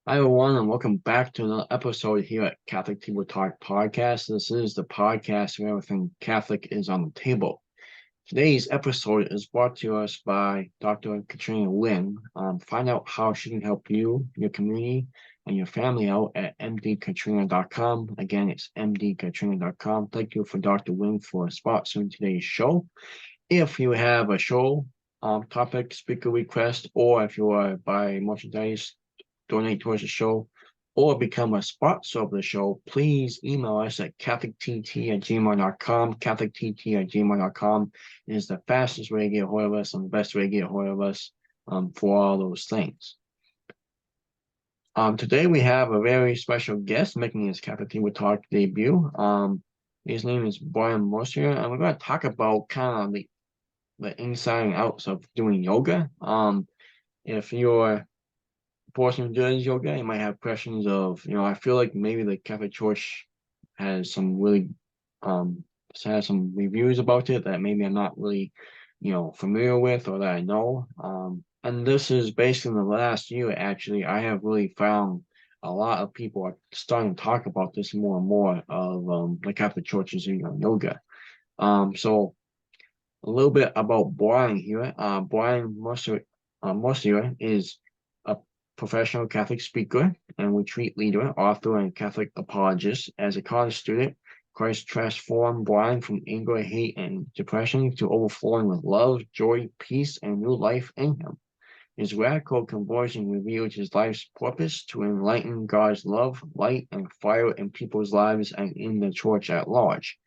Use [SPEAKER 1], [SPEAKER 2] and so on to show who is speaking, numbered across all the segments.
[SPEAKER 1] Hi, everyone, and welcome back to another episode here at Catholic Table Talk Podcast. This is the podcast where everything Catholic is on the table. Today's episode is brought to us by Dr. Katrina Lynn. Find out how she can help you, your community, and your family out at mdkatrina.com. Again, it's mdkatrina.com. Thank you for Dr. Lynn for sponsoring today's show. If you have a show topic, speaker request, or if you are buy merchandise, donate towards the show, or become a sponsor of the show, please email us at catholictt@gmail.com. catholictt@gmail.com is the fastest way to get a hold of us and the best way to get a hold of us for all those things. Today we have a very special guest making his Catholic Table Talk debut. His name is Bryan Mercier, and we're going to talk about kind of the inside and outs of doing yoga. If you're person who does yoga, you might have questions of, I feel like maybe the Catholic Church has some really has some reviews about it that maybe I'm not really, familiar with or that I know. And this is basically in the last year, actually, I have really found a lot of people are starting to talk about this more and more of the Catholic Church's yoga. So a little bit about Bryan here. Bryan Mercier is a professional Catholic speaker and retreat leader, author, and Catholic apologist. As a college student, Christ transformed Bryan from anger, hate, and depression to overflowing with love, joy, peace, and new life in him. His radical conversion revealed his life's purpose to enlighten God's love, light, and fire in people's lives and in the church at large.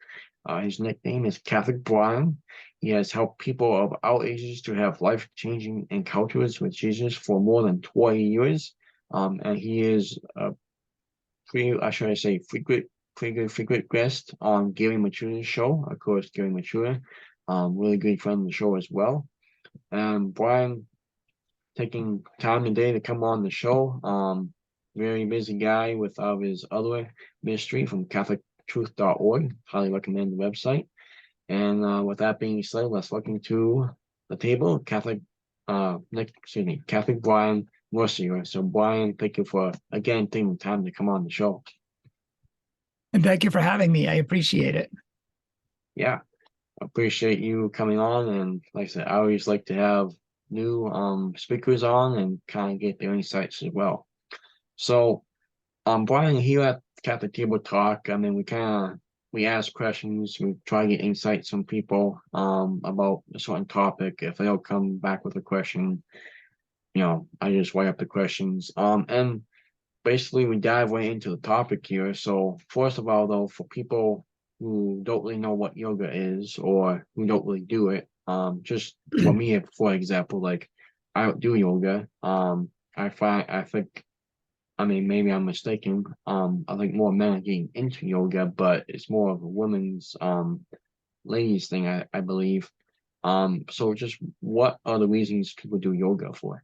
[SPEAKER 1] His nickname is Catholic Bryan. He has helped people of all ages to have life-changing encounters with Jesus for more than 20 years. And he is a frequent guest on Gary Matura's show. Of course, Gary Matura, really good friend of the show as well. And Bryan taking time today to come on the show. Very busy guy with his other ministry from CatholicTruth.org. Highly recommend the website. And with that being said, let's look into the table. Catholic Bryan Mercier. So Bryan, thank you for again taking the time to come on the show.
[SPEAKER 2] And thank you for having me. I appreciate it.
[SPEAKER 1] Yeah, appreciate you coming on. And like I said, I always like to have new speakers on and kind of get their insights as well. So Bryan, here at Catholic Table Talk, I mean, we ask questions, we try to get insights from people about a certain topic. If they don't come back with a question, I just write up the questions. And basically we dive right into the topic here. So first of all, though, for people who don't really know what yoga is or who don't really do it, just for me, for example, like I don't do yoga. I mean, maybe I'm mistaken. I think more men are getting into yoga, but it's more of a women's ladies thing, I believe. So just what are the reasons people do yoga for?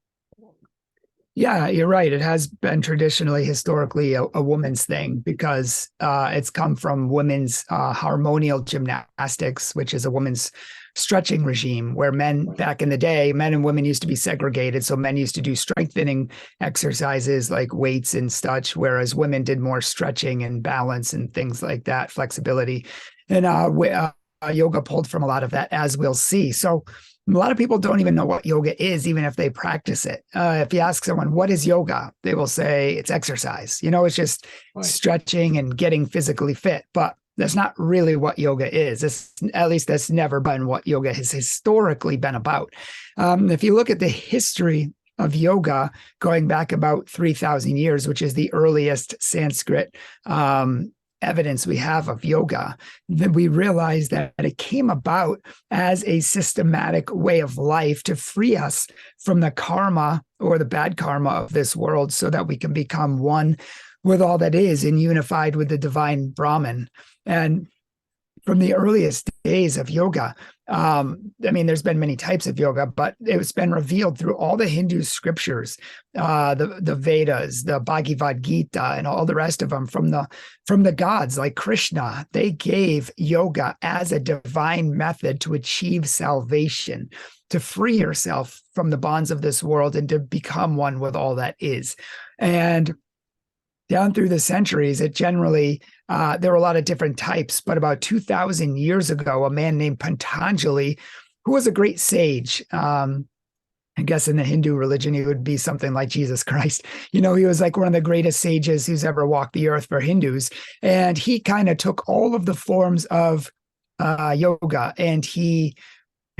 [SPEAKER 2] Yeah, you're right. It has been traditionally, historically, a woman's thing because it's come from women's harmonial gymnastics, which is a woman's stretching regime where back in the day, men and women used to be segregated. So men used to do strengthening exercises like weights and such, whereas women did more stretching and balance and things like that, flexibility. And yoga pulled from a lot of that, as we'll see. So a lot of people don't even know what yoga is, even if they practice it. If you ask someone, what is yoga? They will say it's exercise. It's just stretching and getting physically fit. But that's not really what yoga is. At least that's never been what yoga has historically been about. If you look at the history of yoga going back about 3,000 years, which is the earliest Sanskrit evidence we have of yoga, then we realize that it came about as a systematic way of life to free us from the karma or the bad karma of this world so that we can become one with all that is and unified with the divine Brahman. And from the earliest days of yoga, there's been many types of yoga, but it's been revealed through all the Hindu scriptures, the Vedas, the Bhagavad Gita, and all the rest of them from the gods like Krishna. They gave yoga as a divine method to achieve salvation, to free yourself from the bonds of this world and to become one with all that is. And down through the centuries, it generally, there were a lot of different types, but about 2,000 years ago, a man named Patanjali, who was a great sage, I guess in the Hindu religion, he would be something like Jesus Christ. He was like one of the greatest sages who's ever walked the earth for Hindus. And he kind of took all of the forms of yoga and he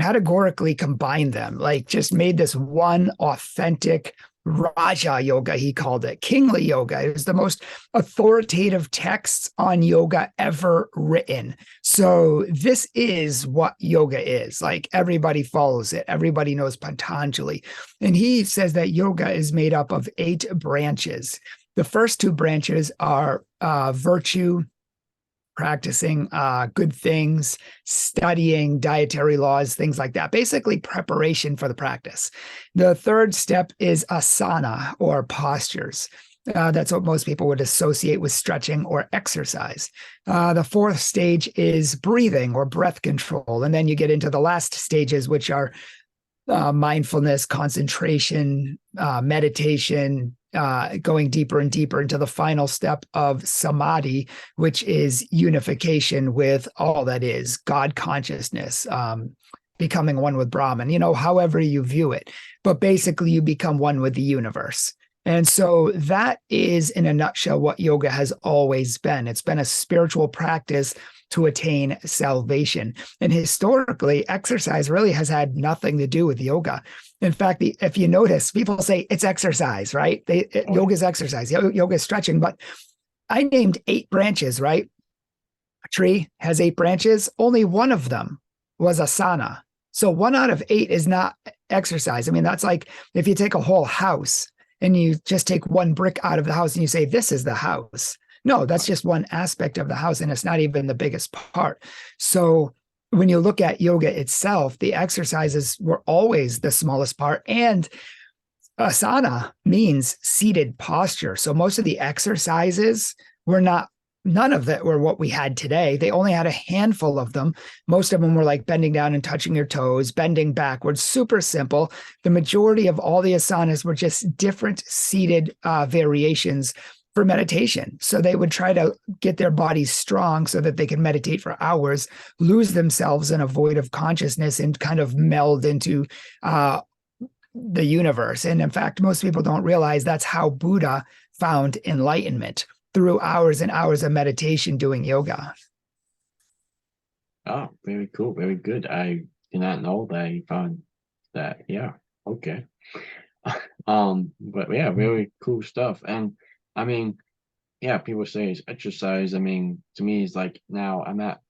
[SPEAKER 2] categorically combined them, like just made this one authentic Raja yoga, he called it, kingly yoga. It was the most authoritative texts on yoga ever written. So this is what yoga is. Like everybody follows it. Everybody knows Patanjali. And he says that yoga is made up of 8 branches. The first 2 branches are virtue, practicing good things, studying dietary laws, things like that. Basically, preparation for the practice. The third step is asana, or postures. That's what most people would associate with stretching or exercise. The fourth stage is breathing or breath control. And then you get into the last stages, which are mindfulness, concentration, meditation, going deeper and deeper into the final step of samadhi, which is unification with all that is God consciousness, becoming one with Brahman, however you view it. But basically, you become one with the universe. And so that is, in a nutshell, what yoga has always been. It's been a spiritual practice to attain salvation. And historically, exercise really has had nothing to do with yoga. In fact, if you notice, people say it's exercise, right? Yoga is exercise, yoga is stretching. But I named 8 branches, right? A tree has 8 branches. Only one of them was asana. So 1 out of 8 is not exercise. I mean, that's like if you take a whole house and you just take 1 brick out of the house and you say, this is the house. No, that's just one aspect of the house, and it's not even the biggest part. So when you look at yoga itself, the exercises were always the smallest part. And asana means seated posture. So most of the exercises were none of that were what we had today. They only had a handful of them. Most of them were like bending down and touching your toes, bending backwards, super simple. The majority of all the asanas were just different seated variations for meditation. So they would try to get their bodies strong so that they could meditate for hours, lose themselves in a void of consciousness and kind of meld into the universe. And in fact, most people don't realize that's how Buddha found enlightenment, through hours and hours of meditation doing yoga.
[SPEAKER 1] Oh, very cool. Very good. I did not know that he found that. Yeah. Okay. But yeah, very cool stuff. And I mean, yeah, people say it's exercise. I mean, to me, it's like now I'm not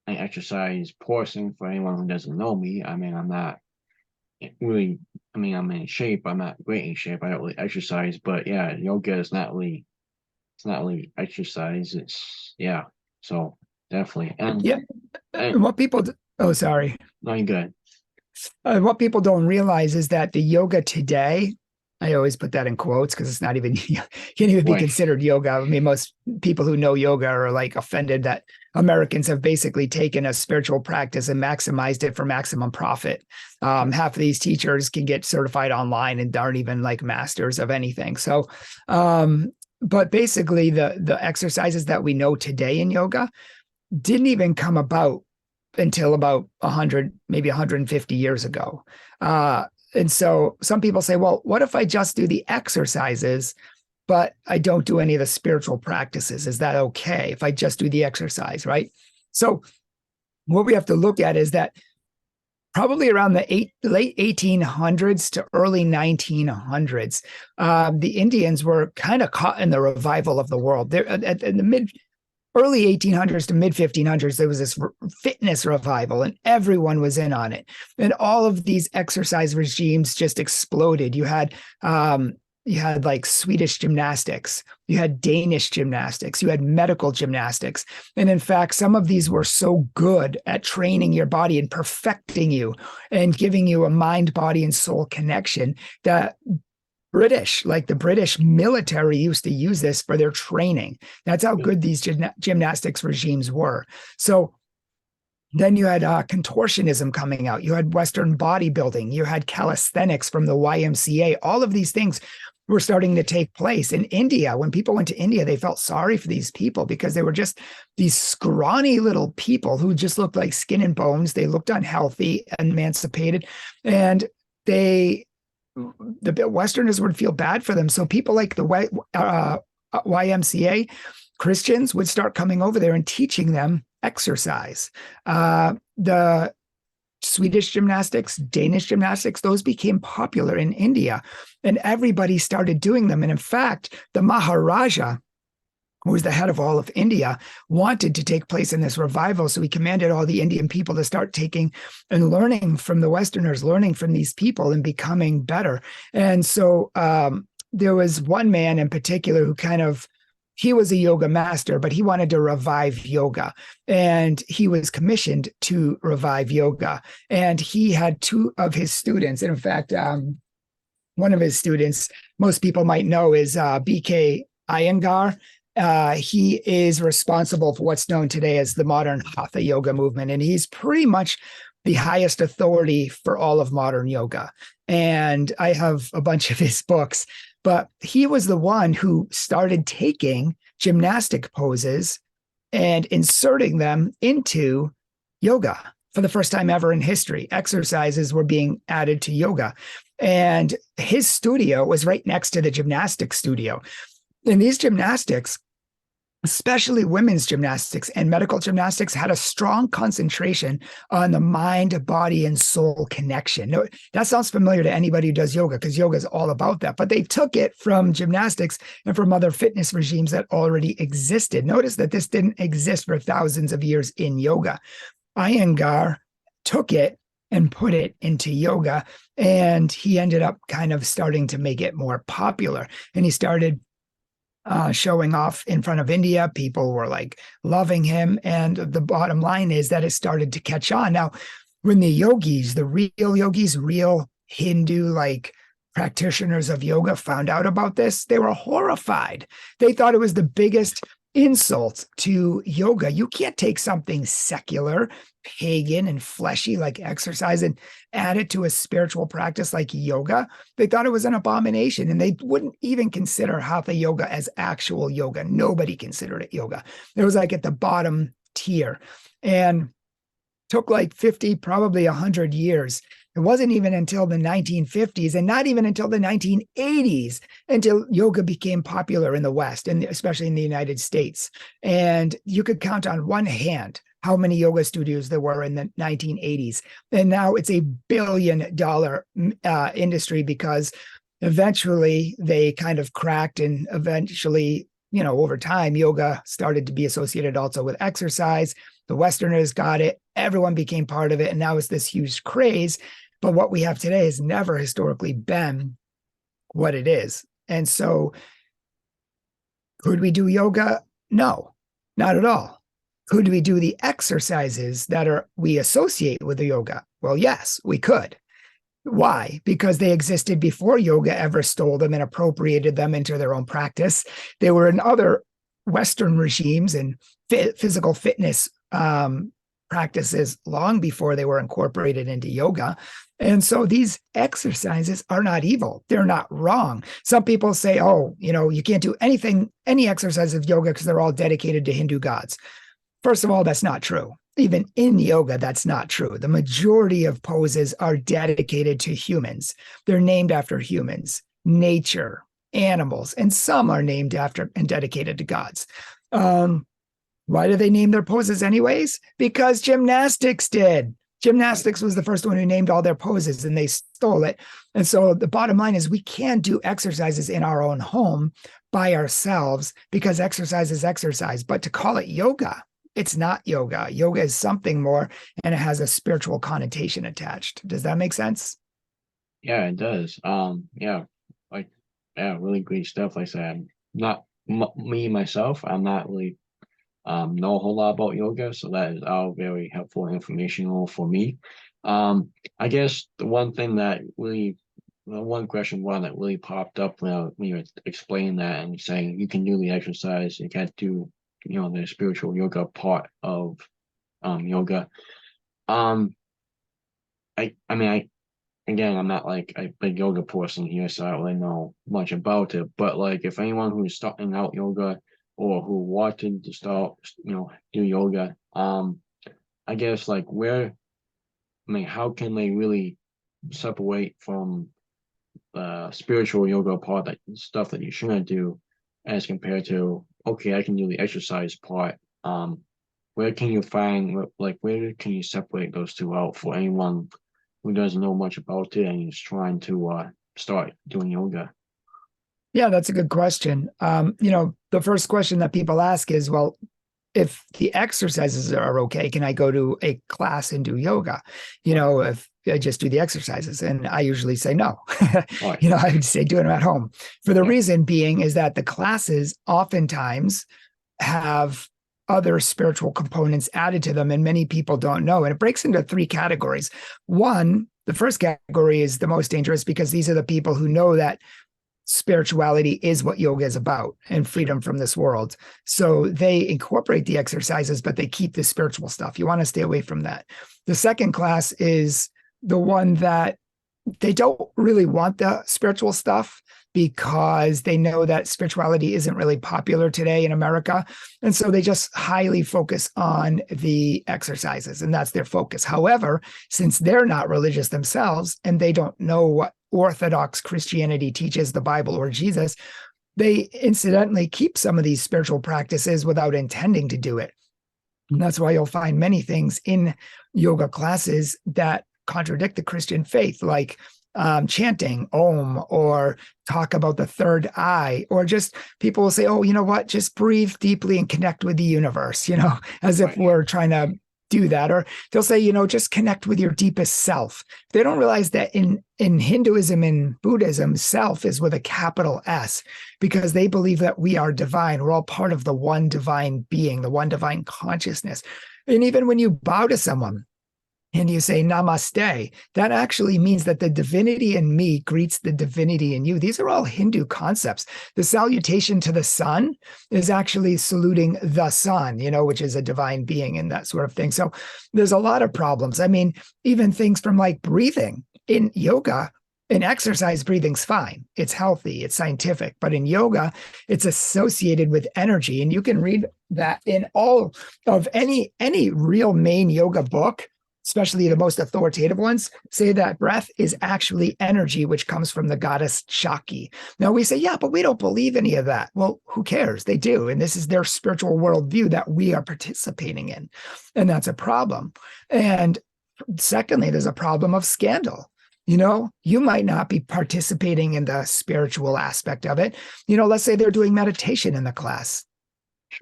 [SPEAKER 1] an exercise person. For anyone who doesn't know me, I mean, I'm not really, I mean, I'm in shape. I'm not great in shape. I don't really exercise, but yeah, yoga is not really, it's not really exercise. It's, yeah. So definitely. And
[SPEAKER 2] what people, sorry.
[SPEAKER 1] No, you're good.
[SPEAKER 2] What people don't realize is that the yoga today, I always put that in quotes because it's not even, can't even be considered yoga. I mean, most people who know yoga are like offended that Americans have basically taken a spiritual practice and maximized it for maximum profit. Half of these teachers can get certified online and aren't even like masters of anything. So, but basically the exercises that we know today in yoga didn't even come about until about 100, maybe 150 years ago. And so some people say, well, what if I just do the exercises, but I don't do any of the spiritual practices? Is that okay if I just do the exercise, right? So what we have to look at is that probably around the late 1800s to early 1900s, the Indians were kind of caught in the revival of the world. They're in the early 1800s to mid 1500s, there was this fitness revival and everyone was in on it. And all of these exercise regimes just exploded. You had like Swedish gymnastics, you had Danish gymnastics, you had medical gymnastics. And in fact, some of these were so good at training your body and perfecting you and giving you a mind, body, and soul connection that the British military used to use this for their training. That's how good these gymnastics regimes were. So then you had contortionism coming out. You had Western bodybuilding. You had calisthenics from the YMCA. All of these things were starting to take place in India. When people went to India, they felt sorry for these people because they were just these scrawny little people who just looked like skin and bones. They looked unhealthy, emancipated, and the Westerners would feel bad for them. So people like the YMCA Christians would start coming over there and teaching them exercise. The Swedish gymnastics, Danish gymnastics, those became popular in India, and everybody started doing them. And in fact, the Maharaja, who was the head of all of India, wanted to take place in this revival. So he commanded all the Indian people to start taking and learning from the Westerners, learning from these people and becoming better. And so there was one man in particular who he was a yoga master, but he wanted to revive yoga. And he was commissioned to revive yoga. And he had two of his students. And in fact, one of his students, most people might know, is B.K. Iyengar. He is responsible for what's known today as the modern Hatha yoga movement. And he's pretty much the highest authority for all of modern yoga. And I have a bunch of his books. But he was the one who started taking gymnastic poses and inserting them into yoga for the first time ever in history. Exercises were being added to yoga. And his studio was right next to the gymnastics studio. And these gymnastics, especially women's gymnastics and medical gymnastics, had a strong concentration on the mind, body, and soul connection. No, that sounds familiar to anybody who does yoga, because yoga is all about that. But they took it from gymnastics and from other fitness regimes that already existed. Notice that this didn't exist for thousands of years in yoga. Iyengar took it and put it into yoga, and he ended up kind of starting to make it more popular. And he started showing off in front of India. People were like loving him. And the bottom line is that it started to catch on. Now, when the yogis, the real yogis, real Hindu like practitioners of yoga found out about this, they were horrified. They thought it was the biggest insult to yoga. You can't take something secular, pagan, and fleshy like exercise and add it to a spiritual practice like yoga. They thought it was an abomination, and they wouldn't even consider hatha yoga as actual yoga. Nobody considered it yoga. It was like at the bottom tier, and took like 50, probably 100 years. It wasn't even until the 1950s, and not even until the 1980s, until yoga became popular in the West, and especially in the United States. And you could count on one hand how many yoga studios there were in the 1980s. And now it's $1 billion industry, because eventually they kind of cracked, and eventually, over time, yoga started to be associated also with exercise. The Westerners got it. Everyone became part of it. And now it's this huge craze. But what we have today has never historically been what it is. And so could we do yoga? No, not at all. Could we do the exercises that we associate with the yoga? Well, yes, we could. Why? Because they existed before yoga ever stole them and appropriated them into their own practice. They were in other Western regimes and physical fitness practices long before they were incorporated into yoga. And so these exercises are not evil. They're not wrong. Some people say, you can't do any exercise of yoga because they're all dedicated to Hindu gods. First of all, that's not true. Even in yoga, that's not true. The majority of poses are dedicated to humans. They're named after humans, nature, animals, and some are named after and dedicated to gods. Why do they name their poses anyways? Because gymnastics did. Gymnastics was the first one who named all their poses, and they stole it. And so the bottom line is we can do exercises in our own home by ourselves, because exercise is exercise. But to call it yoga, it's not yoga. Yoga is something more, and it has a spiritual connotation attached. Does that make sense?
[SPEAKER 1] Yeah, it does. Really great stuff. Like I said, not me myself. I'm not really know a whole lot about yoga, so that is all very helpful and informational for me. I guess the one question that really popped up when you were explaining that and saying you can do the exercise, you can't do the spiritual yoga part of yoga. I again, I'm not like a big yoga person here, so I don't really know much about it. But like, if anyone who's starting out yoga or who wanted to start, do yoga, I guess like how can they really separate from spiritual yoga part, that stuff that you shouldn't do, as compared to, okay, I can do the exercise part. Where can you find, like, where can you separate those two out for anyone who doesn't know much about it and is trying to start doing yoga?
[SPEAKER 2] Yeah, that's a good question. The first question that people ask is, well, if the exercises are okay, can I go to a class and do yoga? If I just do the exercises, and I usually say no.
[SPEAKER 1] Right.
[SPEAKER 2] I would say do them at home. For the
[SPEAKER 1] Yeah.
[SPEAKER 2] reason being is that the classes oftentimes have other spiritual components added to them, and many people don't know. And it breaks into three categories. One, the first category is the most dangerous because these are the people who know that spirituality is what yoga is about and freedom from this world. So they incorporate the exercises, but they keep the spiritual stuff. You want to stay away from that. The second class is the one that they don't really want the spiritual stuff because they know that spirituality isn't really popular today in America. And so they just highly focus on the exercises, and that's their focus. However, since they're not religious themselves and they don't know what Orthodox Christianity teaches, the Bible or Jesus, they incidentally keep some of these spiritual practices without intending to do it. And that's why you'll find many things in yoga classes that contradict the Christian faith, like chanting Om, or talk about the third eye, or just people will say, oh, you know what, just breathe deeply and connect with the universe, as if we're trying to do that. Or they'll say, just connect with your deepest self. They don't realize that in Hinduism and Buddhism, self is with a capital S, because they believe that we are divine. We're all part of the one divine being, the one divine consciousness. And even when you bow to someone and you say namaste, that actually means that the divinity in me greets the divinity in you. These are all Hindu concepts. The salutation to the sun is actually saluting the sun, which is a divine being and that sort of thing. So there's a lot of problems. I mean, even things from like breathing in yoga. In exercise, breathing's fine. It's healthy. It's scientific. But in yoga, it's associated with energy. And you can read that in all of any real main yoga book, especially the most authoritative ones, say that breath is actually energy, which comes from the goddess Shakti. Now we say, yeah, but we don't believe any of that. Well, who cares? They do. And this is their spiritual worldview that we are participating in. And that's a problem. And secondly, there's a problem of scandal. You might not be participating in the spiritual aspect of it. Let's say they're doing meditation in the class,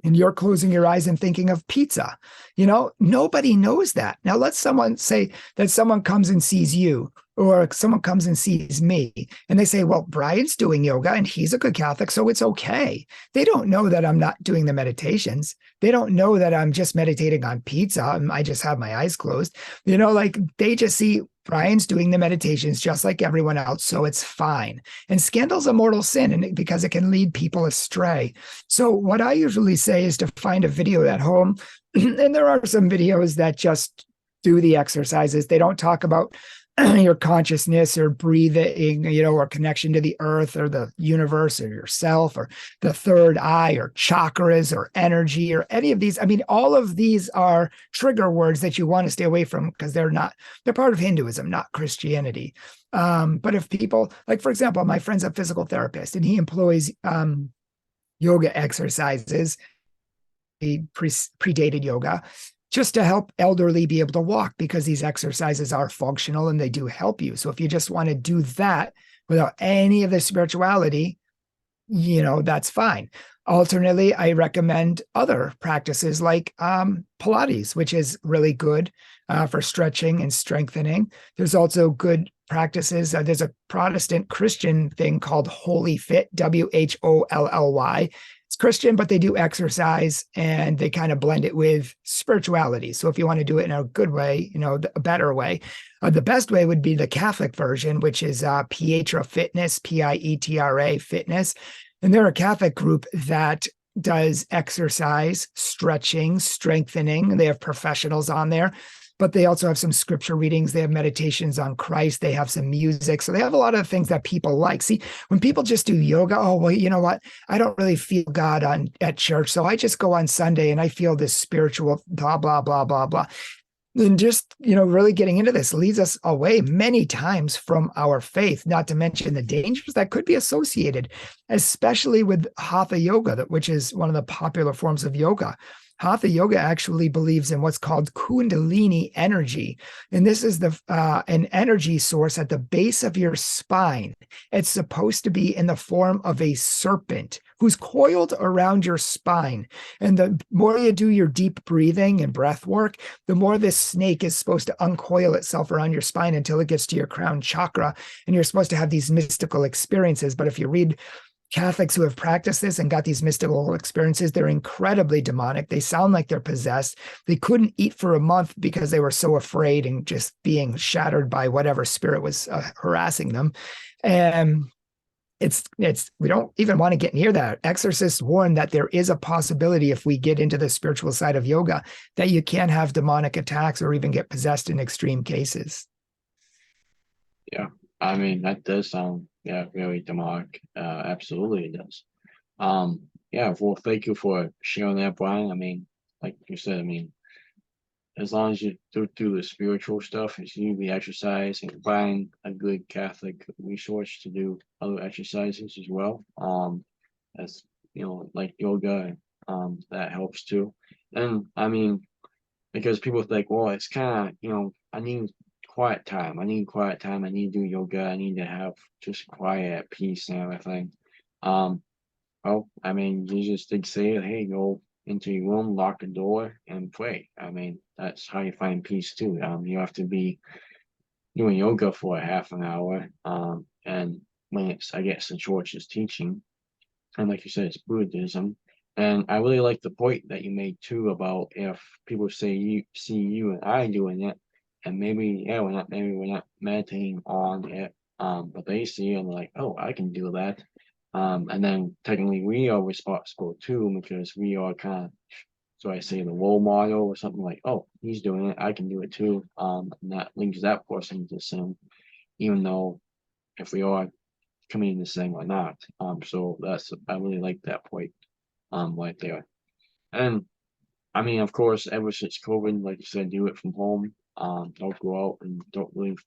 [SPEAKER 2] and you're closing your eyes and thinking of pizza. Nobody knows that. Now, let someone say that someone comes and sees you, or someone comes and sees me, and they say, well, Bryan's doing yoga and he's a good Catholic, so it's okay. They don't know that I'm not doing the meditations. They don't know that I'm just meditating on pizza and I just have my eyes closed. They just see Bryan's doing the meditations just like everyone else, so it's fine. And scandal's a mortal sin because it can lead people astray. So what I usually say is to find a video at home, and there are some videos that just do the exercises. They don't talk about your consciousness or breathing, or connection to the earth or the universe or yourself or the third eye or chakras or energy or any of these. I mean, all of these are trigger words that you want to stay away from because they're part of Hinduism, not Christianity. But if people, like, for example, my friend's a physical therapist and he employs yoga exercises. He predated yoga just to help elderly be able to walk, because these exercises are functional and they do help you. So if you just want to do that without any of the spirituality, that's fine. Alternately, I recommend other practices like Pilates, which is really good for stretching and strengthening. There's also good practices. There's a Protestant Christian thing called Holy Fit, WHOLLY. It's Christian, but they do exercise and they kind of blend it with spirituality. So if you want to do it in a good way, a better way, the best way would be the Catholic version, which is Pietra Fitness, Pietra Fitness. And they're a Catholic group that does exercise, stretching, strengthening. They have professionals on there. but they also have some scripture readings. They have meditations on Christ. They have some music. So they have a lot of things that people like. See, when people just do yoga, oh, well, you know what? I don't really feel God at church. So I just go on Sunday and I feel this spiritual blah, blah, blah, blah, blah. And just, really getting into this leads us away many times from our faith, not to mention the dangers that could be associated, especially with Hatha yoga, which is one of the popular forms of yoga. Hatha yoga actually believes in what's called Kundalini energy. And this is an energy source at the base of your spine. It's supposed to be in the form of a serpent who's coiled around your spine. And the more you do your deep breathing and breath work, the more this snake is supposed to uncoil itself around your spine until it gets to your crown chakra. And you're supposed to have these mystical experiences. But if you read Catholics who have practiced this and got these mystical experiences, they're incredibly demonic. They sound like they're possessed. They couldn't eat for a month because they were so afraid and just being shattered by whatever spirit was harassing them. And we don't even want to get near that. Exorcists warn that there is a possibility, if we get into the spiritual side of yoga, that you can have demonic attacks or even get possessed in extreme cases.
[SPEAKER 1] Yeah, I mean, that does sound, really demonic. Absolutely it does. Yeah, well, thank you for sharing that, Bryan. I mean, like you said, I mean, as long as you do the spiritual stuff, it's usually exercise and find a good Catholic resource to do other exercises as well. As like yoga, that helps too. And I mean, because people think, well, it's kind of, I need quiet time. I need quiet time. I need to do yoga. I need to have just quiet, peace, and everything. Well, I mean, Jesus did say, hey, go into your room, lock the door, and pray. I mean, that's how you find peace too. You have to be doing yoga for a half an hour. And when it's, I guess, the church is teaching, and like you said, it's Buddhism. And I really like the point that you made too about if people see you and I doing it, and maybe we're not meditating on it, but they see it and they're like, oh, I can do that. And then technically we are responsible too, because we are kind of, so I say, the role model or something like, oh, he's doing it, I can do it too. And that links that person to sin, even though if we are committing the sin or not. So I really like that point, right there. And I mean, of course, ever since COVID, like you said, do it from home. Don't go out and don't really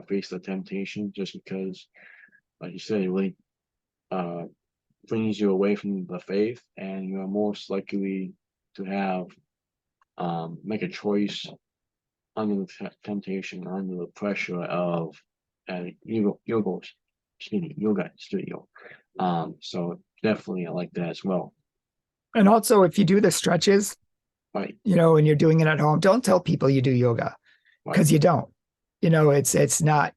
[SPEAKER 1] face the temptation, just because, like you said, it really brings you away from the faith, and you are most likely to have make a choice under the temptation, under the pressure of yoga studio. So definitely I like that as well.
[SPEAKER 2] And also, if you do the stretches,
[SPEAKER 1] Right.
[SPEAKER 2] And you're doing it at home, don't tell people you do yoga, because you don't. It's not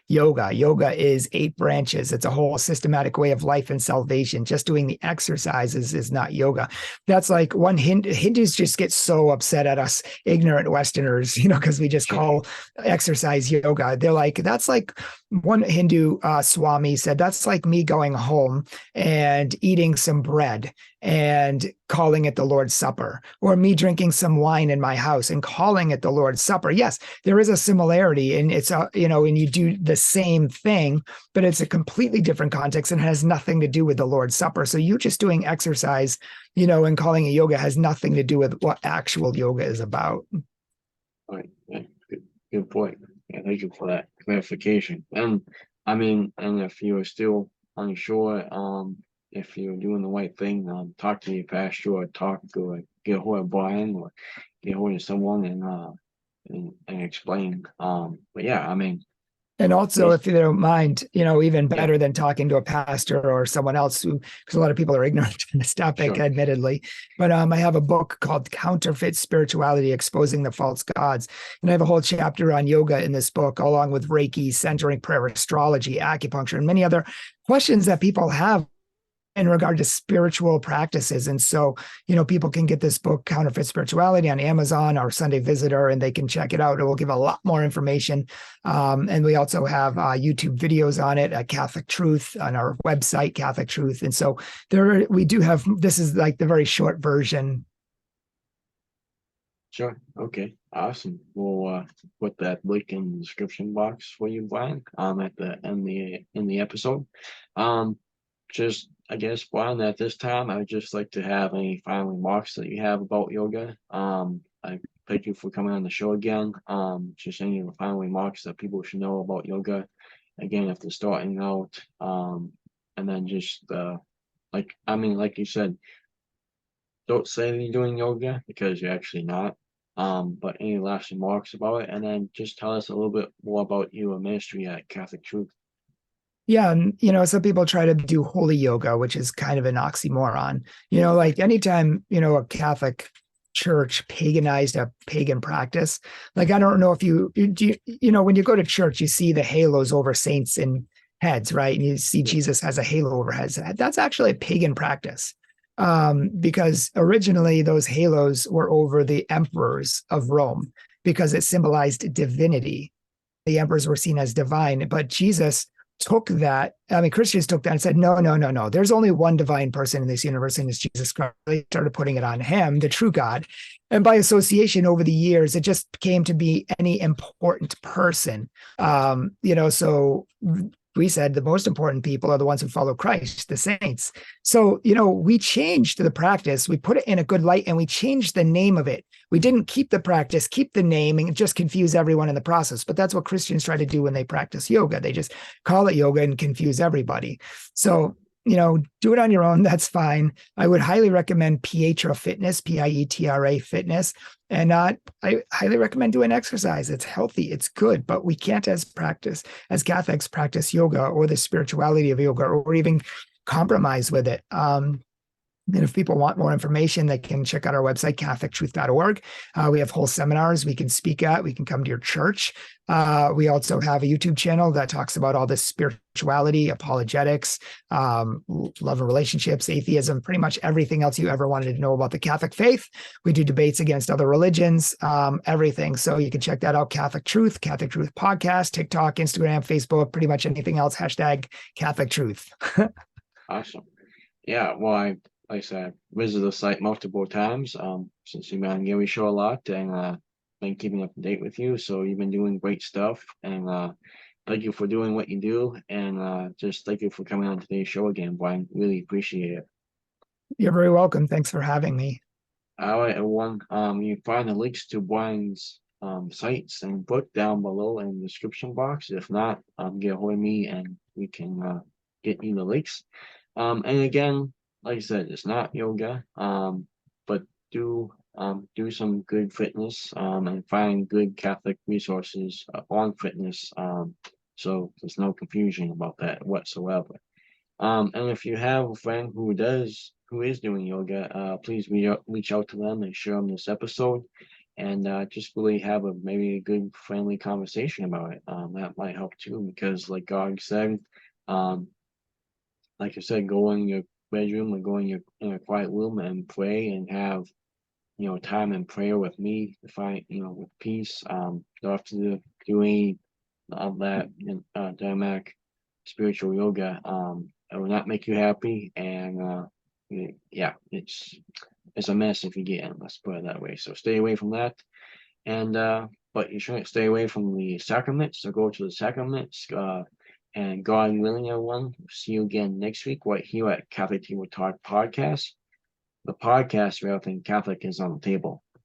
[SPEAKER 2] yoga. Yoga is 8 branches. It's a whole systematic way of life and salvation. Just doing the exercises is not yoga. That's like one Hindus just get so upset at us ignorant Westerners, because we just call exercise yoga. They're like, that's like, one Hindu Swami said, that's like me going home and eating some bread and calling it the Lord's Supper, or me drinking some wine in my house and calling it the Lord's Supper. Yes, there is a similarity, and it's and you do the same thing, but it's a completely different context and has nothing to do with the Lord's Supper. So you just doing exercise, and calling it yoga has nothing to do with what actual yoga is about.
[SPEAKER 1] All right. Yeah, good point. Yeah, thank you for that clarification. And I mean, and if you're still unsure, if you're doing the right thing, talk to your pastor, or get a hold of Bryan, or get a hold of someone and explain. But yeah, I mean,
[SPEAKER 2] and also, if you don't mind, even better than talking to a pastor or someone else, because a lot of people are ignorant in this topic, admittedly. But I have a book called Counterfeit Spirituality: Exposing the False Gods. And I have a whole chapter on yoga in this book, along with Reiki, centering prayer, astrology, acupuncture, and many other questions that people have in regard to spiritual practices. And so, people can get this book, Counterfeit Spirituality, on Amazon or Sunday Visitor, and they can check it out. It will give a lot more information. And we also have YouTube videos on it at Catholic Truth, on our website, Catholic Truth. And so we do have, this is like the very short version.
[SPEAKER 1] Sure. Okay. Awesome. We'll put that link in the description box for you, Brian. At the in the episode. Um, just I guess, Brian, at this time, I would just like to have any final remarks that you have about yoga. I thank you for coming on the show again. Just any final remarks that people should know about yoga. Again, if they're starting out, and then just like you said, don't say that you're doing yoga because you're actually not. But any last remarks about it, and then just tell us a little bit more about your ministry at Catholic Truth.
[SPEAKER 2] Yeah, and some people try to do holy yoga, which is kind of an oxymoron. Like anytime, a Catholic church paganized a pagan practice. Like I don't know if when you go to church, you see the halos over saints and heads, right? And you see Jesus has a halo over heads. That's actually a pagan practice. Because originally those halos were over the emperors of Rome because it symbolized divinity. The emperors were seen as divine, but Jesus took that. I mean, Christians took that and said, no, no, no, no. There's only one divine person in this universe, and it's Jesus Christ. They started putting it on him, the true God. And by association over the years, it just came to be any important person. So we said the most important people are the ones who follow Christ, the saints. So, we changed the practice. We put it in a good light and we changed the name of it. We didn't keep the practice, keep the name, and just confuse everyone in the process. But that's what Christians try to do when they practice yoga. They just call it yoga and confuse everybody. So, do it on your own. That's fine. I would highly recommend Pietra Fitness, Pietra Fitness. And I highly recommend doing exercise. It's healthy, it's good, but we can't as Catholics practice yoga or the spirituality of yoga or even compromise with it. And if people want more information, they can check out our website, catholictruth.org. We have whole seminars we can speak at. We can come to your church. We also have a YouTube channel that talks about all this spirituality, apologetics, love and relationships, atheism, pretty much everything else you ever wanted to know about the Catholic faith. We do debates against other religions, everything. So you can check that out, Catholic Truth Podcast, TikTok, Instagram, Facebook, pretty much anything else, #Catholic Truth.
[SPEAKER 1] Awesome. Yeah, well, like I said, visited the site multiple times since you've been on Gary Show a lot, and been keeping up to date with you. So you've been doing great stuff, and thank you for doing what you do, and just thank you for coming on today's show again, Brian. Really appreciate it.
[SPEAKER 2] You're very welcome. Thanks for having me.
[SPEAKER 1] All right, everyone. You can find the links to Brian's sites and book down below in the description box. If not, get a hold of me and we can get you the links. And again, like I said, it's not yoga, but do some good fitness and find good Catholic resources on fitness. So there's no confusion about that whatsoever. And if you have a friend who is doing yoga, please reach out to them and share them this episode, and just really have maybe a good friendly conversation about it. That might help too, because like God said, like I said, go in your bedroom or go in a quiet room and pray and have time in prayer with me to find with peace. Don't have to do any of that dynamic spiritual yoga. It will not make you happy, and yeah, it's a mess if you get in. Let's put it that way. So stay away from that, and but you shouldn't stay away from the sacraments. So go to the sacraments. And God willing, everyone, see you again next week right here at Catholic Table Talk Podcast. The podcast where everything Catholic is on the table.